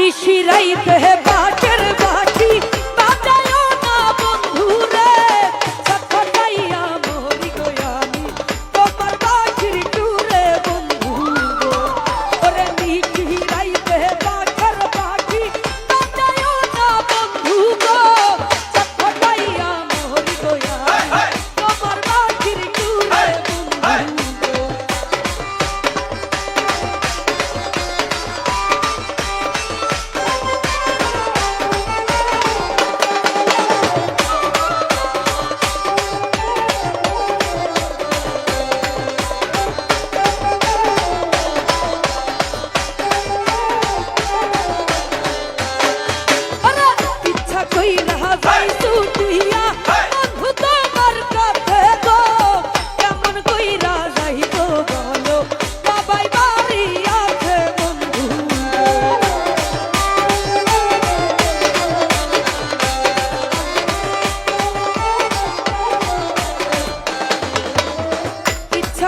নিশিরাইতে বাটের বাটি বাজায়ও না বন্ধু রে ছটফটাইয়া মরি গো আমি তোমার বাটির টুরে বন্ধু গো ওরে নিশিরাইতে বাটের বাটি বাজায়ও না বন্ধু গো ছটফটাইয়া মরি গো আমি তোমার বাটির টুরে বন্ধু গো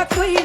কইরা